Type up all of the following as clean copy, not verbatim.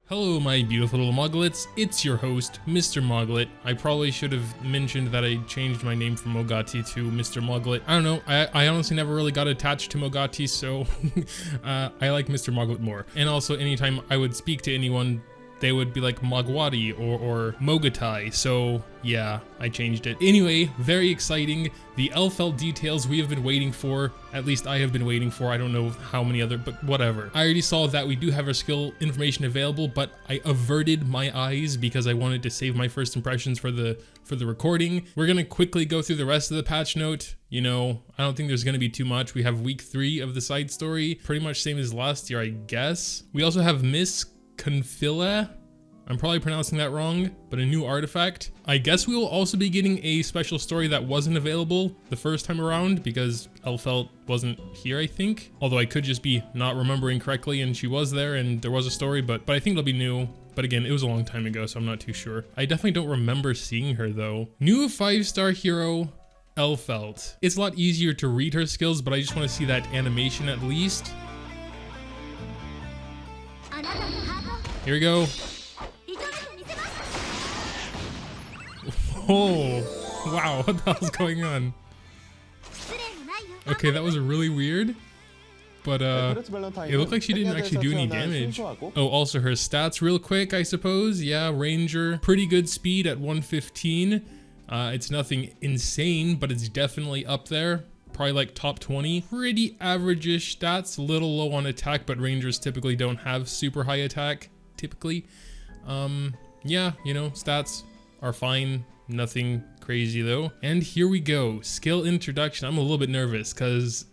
Hello my beautiful little Moglets, it's your host, Mr. Moglet. I probably should have mentioned that I changed my name from Mogati to Mr. Moglet. I don't know, I honestly never really got attached to Mogati, so I like Mr. Moglet more. And also anytime I would speak to anyone, they would be like Mogwati or Mogatai, so yeah, I changed it. Anyway, very exciting. The Elphelt details we have been waiting for, at least I have been waiting for, I don't know how many other, but whatever. I already saw that we do have our skill information available, but I averted my eyes because I wanted to save my first impressions for the recording. We're gonna quickly go through the rest of the patch note. You know, I don't think there's gonna be too much. We have week 3 of the side story, pretty much same as last year, I guess. We also have Miss Confilla, I'm probably pronouncing that wrong, but a new artifact. I guess we will also be getting a special story that wasn't available the first time around because Elphelt wasn't here, I think. Although I could just be not remembering correctly and she was there and there was a story, but I think it'll be new. But again, it was a long time ago, so I'm not too sure. I definitely don't remember seeing her though. New 5-star hero, Elphelt. It's a lot easier to read her skills, but I just want to see that animation at least. Here we go. Oh, wow, what the hell's going on? Okay, that was really weird, but it looked like she didn't actually do any damage. Oh, also her stats real quick, I suppose. Yeah, Ranger, pretty good speed at 115. It's nothing insane, but it's definitely up there. Probably like top 20. Pretty average-ish stats, a little low on attack, but Rangers typically don't have super high attack, typically. Yeah, you know, stats are fine. Nothing crazy though. And here we go, skill introduction. I'm a little bit nervous because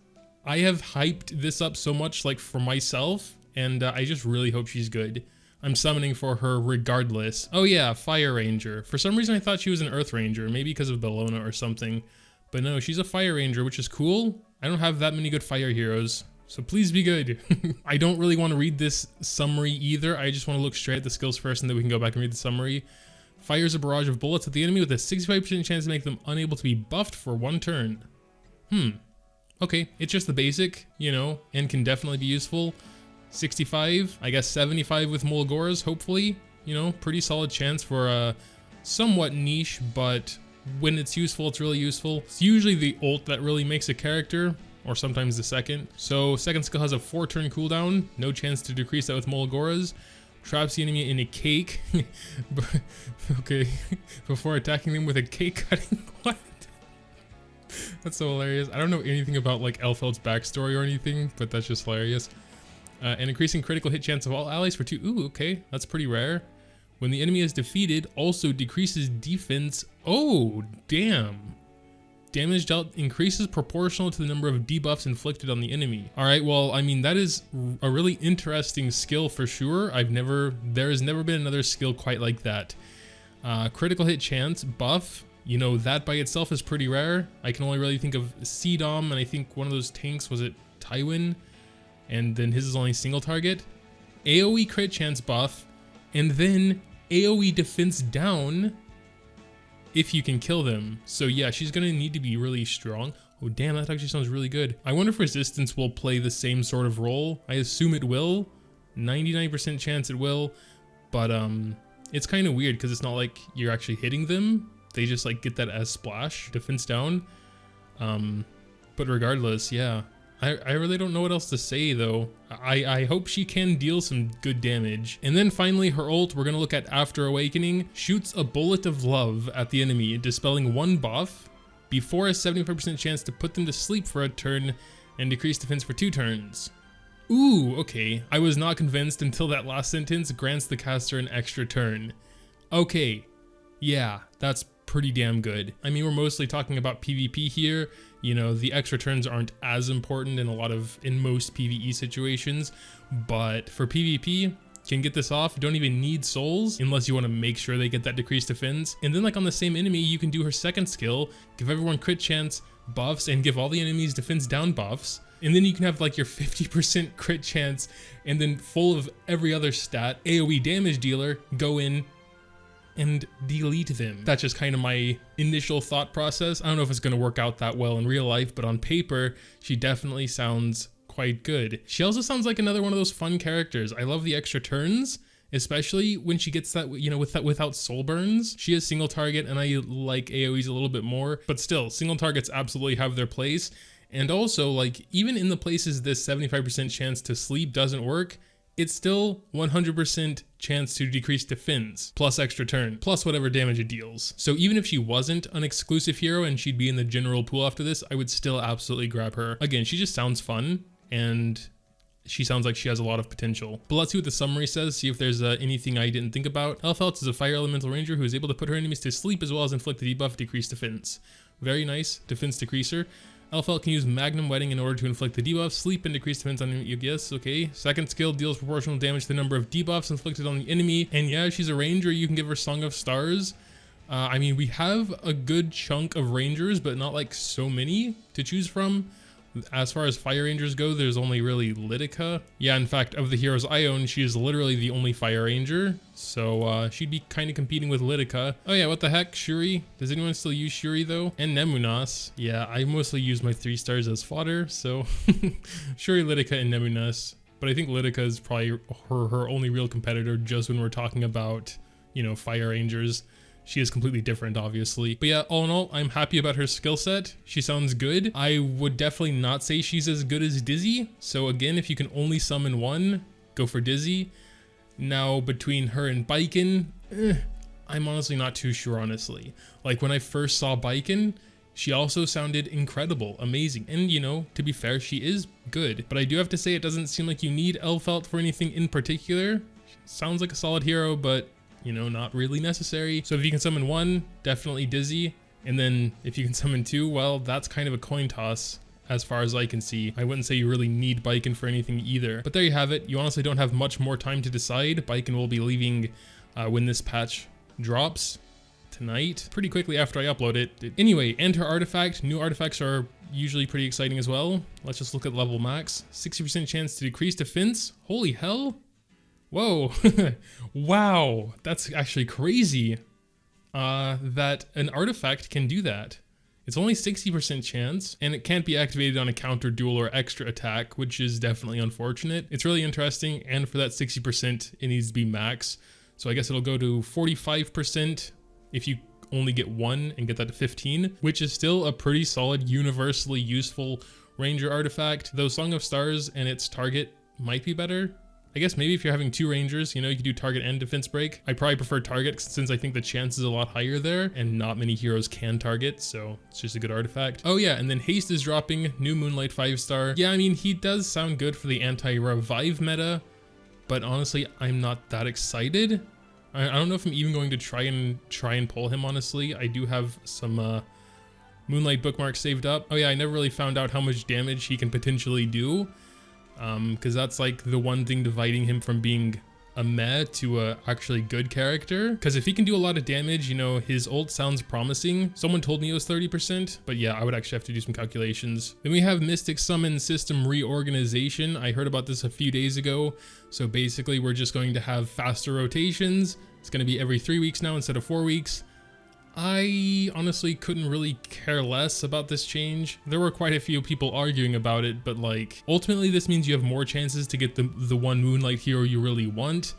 I have hyped this up so much like for myself, and I just really hope she's good. I'm summoning for her regardless. Oh yeah, Fire Ranger. For some reason I thought she was an Earth Ranger, maybe because of Bellona or something. But no, she's a Fire Ranger, which is cool. I don't have that many good fire heroes, so please be good. I don't really want to read this summary either. I just want to look straight at the skills first and then we can go back and read the summary. Fires a barrage of bullets at the enemy with a 65% chance to make them unable to be buffed for 1 turn. Okay, it's just the basic, you know, and can definitely be useful. 65, I guess 75 with Mulgoras, hopefully. You know, pretty solid chance for a somewhat niche, but when it's useful, it's really useful. It's usually the ult that really makes a character, or sometimes the second. So second skill has a 4-turn cooldown, no chance to decrease that with Mulgoras. Traps the enemy in a cake. Okay, before attacking them with a cake cutting. What? That's so hilarious. I don't know anything about like Elphelt's backstory or anything, but that's just hilarious. And increasing critical hit chance of all allies for 2. Ooh, okay, that's pretty rare. When the enemy is defeated, also decreases defense. Oh, damn. Damage dealt increases proportional to the number of debuffs inflicted on the enemy. All right, well, I mean, that is a really interesting skill for sure. There has never been another skill quite like that. Critical hit chance buff, you know, that by itself is pretty rare. I can only really think of C-Dom, and I think one of those tanks, was it Tywin? And then his is only single target. AoE crit chance buff, and then AoE defense down if you can kill them. So yeah, she's gonna need to be really strong. Oh damn, that actually sounds really good. I wonder if resistance will play the same sort of role. I assume it will. 99% chance it will, but it's kind of weird because it's not like you're actually hitting them. They just like get that as splash, defense down. But regardless, yeah. I really don't know what else to say though. I hope she can deal some good damage. And then finally her ult, we're gonna look at After Awakening. Shoots a bullet of love at the enemy, dispelling 1 buff before a 75% chance to put them to sleep for a turn and decrease defense for 2 turns. Ooh, okay. I was not convinced until that last sentence, grants the caster an extra turn. Okay, yeah, that's pretty damn good. I mean, we're mostly talking about PvP here. You know, the extra turns aren't as important in most PvE situations, but for PvP, can get this off. Don't even need souls unless you want to make sure they get that decreased defense. And then like on the same enemy, you can do her second skill, give everyone crit chance buffs and give all the enemies defense down buffs. And then you can have like your 50% crit chance and then full of every other stat, AoE damage dealer, go in and delete them. That's just kind of my initial thought process. I don't know if it's going to work out that well in real life, but on paper, she definitely sounds quite good. She also sounds like another one of those fun characters. I love the extra turns, especially when she gets that, you know, without soul burns. She has single target, and I like AoEs a little bit more, but still, single targets absolutely have their place. And also, like, even in the places this 75% chance to sleep doesn't work, it's still 100% chance to decrease defense, plus extra turn, plus whatever damage it deals. So even if she wasn't an exclusive hero and she'd be in the general pool after this, I would still absolutely grab her. Again, she just sounds fun, and she sounds like she has a lot of potential. But let's see what the summary says, see if there's anything I didn't think about. Elphelt is a fire elemental ranger who is able to put her enemies to sleep as well as inflict the debuff decrease defense. Very nice, defense decreaser. Elphelt can use Magnum Wedding in order to inflict the debuff, sleep, and decrease defense on enemy. Yes, okay. Second skill deals proportional damage to the number of debuffs inflicted on the enemy. And yeah, she's a ranger. You can give her Song of Stars. I mean, we have a good chunk of rangers, but not like so many to choose from. As far as fire rangers go, there's only really Lidica. Yeah, in fact, of the heroes I own, she is literally the only fire ranger. So she'd be kind of competing with Lidica. Oh yeah, what the heck, Shuri? Does anyone still use Shuri though? And Nemunas. Yeah, I mostly use my 3 stars as fodder, so Shuri, Lidica, and Nemunas. But I think Lidica is probably her only real competitor just when we're talking about, you know, fire rangers. She is completely different, obviously. But yeah, all in all, I'm happy about her skill set. She sounds good. I would definitely not say she's as good as Dizzy. So again, if you can only summon one, go for Dizzy. Now, between her and Baiken, I'm honestly not too sure, honestly. Like, when I first saw Baiken, she also sounded incredible, amazing. And, you know, to be fair, she is good. But I do have to say, it doesn't seem like you need Elphelt for anything in particular. Sounds like a solid hero, but you know, not really necessary. So if you can summon one, definitely Dizzy. And then if you can summon two, well, that's kind of a coin toss as far as I can see. I wouldn't say you really need Baiken for anything either. But there you have it. You honestly don't have much more time to decide. Baiken will be leaving when this patch drops tonight, pretty quickly after I upload it. Anyway, and her artifact. New artifacts are usually pretty exciting as well. Let's just look at level max. 60% chance to decrease defense. Holy hell. Whoa, wow, that's actually crazy that an artifact can do that. It's only 60% chance, and it can't be activated on a counter, duel, or extra attack, which is definitely unfortunate. It's really interesting, and for that 60%, it needs to be max. So I guess it'll go to 45% if you only get one and get that to 15, which is still a pretty solid, universally useful ranger artifact. Though Song of Stars and its target might be better. I guess maybe if you're having 2 rangers, you know, you could do target and defense break. I probably prefer target since I think the chance is a lot higher there and not many heroes can target, so it's just a good artifact. Oh yeah, and then haste is dropping, new Moonlight 5-star. Yeah, I mean, he does sound good for the anti-revive meta, but honestly, I'm not that excited. I don't know if I'm even going to try and pull him, honestly. I do have some Moonlight bookmarks saved up. Oh yeah, I never really found out how much damage he can potentially do. Because that's like the one thing dividing him from being a meh to a actually good character. Because if he can do a lot of damage, you know, his ult sounds promising. Someone told me it was 30%, but yeah, I would actually have to do some calculations. Then we have Mystic Summon System Reorganization. I heard about this a few days ago. So basically we're just going to have faster rotations. It's going to be every 3 weeks now instead of 4 weeks. I honestly couldn't really care less about this change. There were quite a few people arguing about it, but like, ultimately this means you have more chances to get the one Moonlight hero you really want.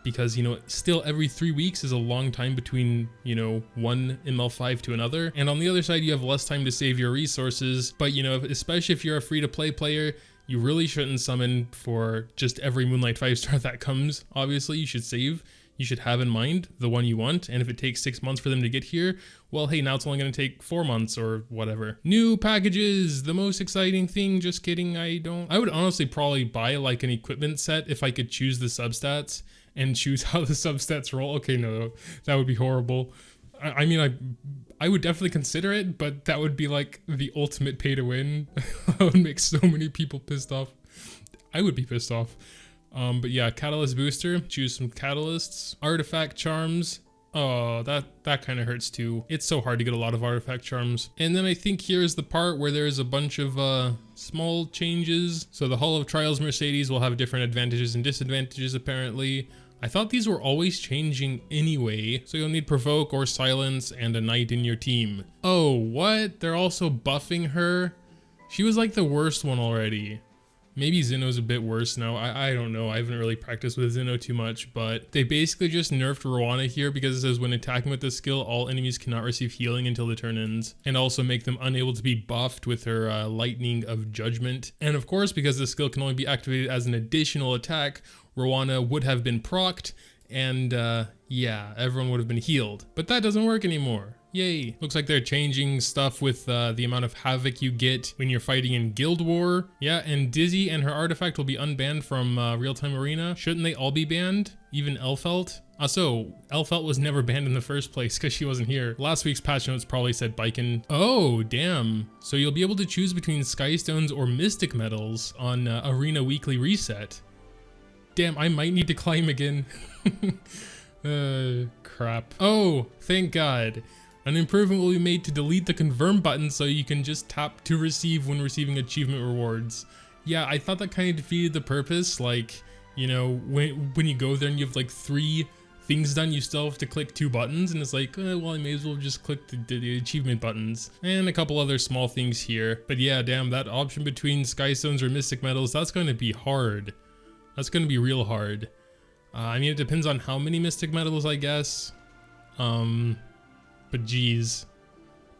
Because, you know, still every 3 weeks is a long time between, you know, one ML5 to another. And on the other side, you have less time to save your resources. But, you know, especially if you're a free-to-play player, you really shouldn't summon for just every Moonlight 5-star that comes. Obviously, you should save. You should have in mind the one you want, and if it takes 6 months for them to get here, well, hey, now it's only going to take 4 months or whatever. New packages, the most exciting thing. Just kidding, I would honestly probably buy like an equipment set if I could choose the substats and choose how the substats roll. Okay, no, that would be horrible. I mean, I would definitely consider it, but that would be like the ultimate pay to win. That would make so many people pissed off. I would be pissed off. But yeah, Catalyst Booster, choose some Catalysts. Artifact Charms, oh, that kind of hurts too. It's so hard to get a lot of Artifact Charms. And then I think here's the part where there's a bunch of small changes. So the Hall of Trials Mercedes will have different advantages and disadvantages apparently. I thought these were always changing anyway, so you'll need Provoke or Silence and a Knight in your team. Oh, what? They're also buffing her? She was like the worst one already. Maybe Xeno's a bit worse now. I don't know. I haven't really practiced with Xeno too much, but they basically just nerfed Rowana here because it says when attacking with this skill, all enemies cannot receive healing until the turn ends, and also make them unable to be buffed with her Lightning of Judgment. And of course, because this skill can only be activated as an additional attack, Rowana would have been procced, and yeah, everyone would have been healed. But that doesn't work anymore. Yay. Looks like they're changing stuff with the amount of havoc you get when you're fighting in Guild War. Yeah, and Dizzy and her artifact will be unbanned from Real-Time Arena. Shouldn't they all be banned? Even Elphelt? So Elphelt was never banned in the first place because she wasn't here. Last week's patch notes probably said Biken. Oh, damn. So you'll be able to choose between Skystones or Mystic Metals on Arena Weekly Reset. Damn, I might need to climb again. Crap. Oh, thank God. An improvement will be made to delete the confirm button so you can just tap to receive when receiving achievement rewards. Yeah, I thought that kind of defeated the purpose. Like, you know, when you go there and you have like 3 things done, you still have to click 2 buttons, and it's like, well, I may as well just click the achievement buttons and a couple other small things here. But yeah, damn, that option between Skystones or Mystic Metals, that's going to be hard. That's going to be real hard. I mean, it depends on how many Mystic Metals, I guess. But geez,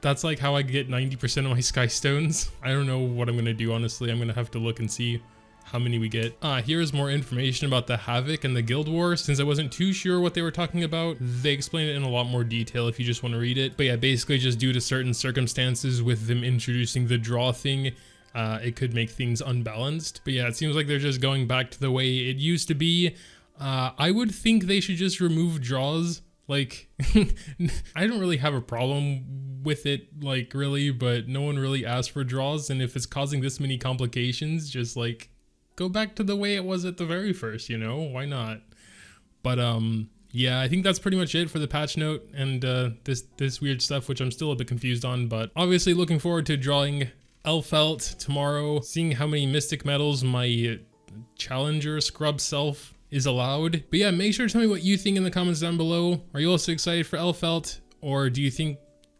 that's like how I get 90% of my Skystones. I don't know what I'm gonna do, honestly. I'm gonna have to look and see how many we get. Here's more information about the Havoc and the Guild War. Since I wasn't too sure what they were talking about, they explain it in a lot more detail if you just want to read it. But yeah, basically just due to certain circumstances with them introducing the draw thing, it could make things unbalanced. But yeah, it seems like they're just going back to the way it used to be. I would think they should just remove draws. Like, I don't really have a problem with it, like, really, but no one really asked for draws, and if it's causing this many complications, just, like, go back to the way it was at the very first, you know? Why not? But, yeah, I think that's pretty much it for the patch note and this weird stuff, which I'm still a bit confused on, but obviously looking forward to drawing Elphelt tomorrow, seeing how many Mystic Metals my Challenger Scrub self is allowed. But yeah, make sure to tell me what you think in the comments down below. Are you also excited for Elphelt, or do you think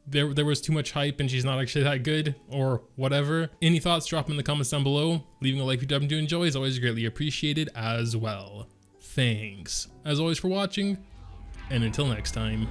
there was too much hype and she's not actually that good, or whatever? Any thoughts, drop them in the comments down below. Leaving a like if you happen to enjoy is always greatly appreciated as well. Thanks as always for watching, and until next time.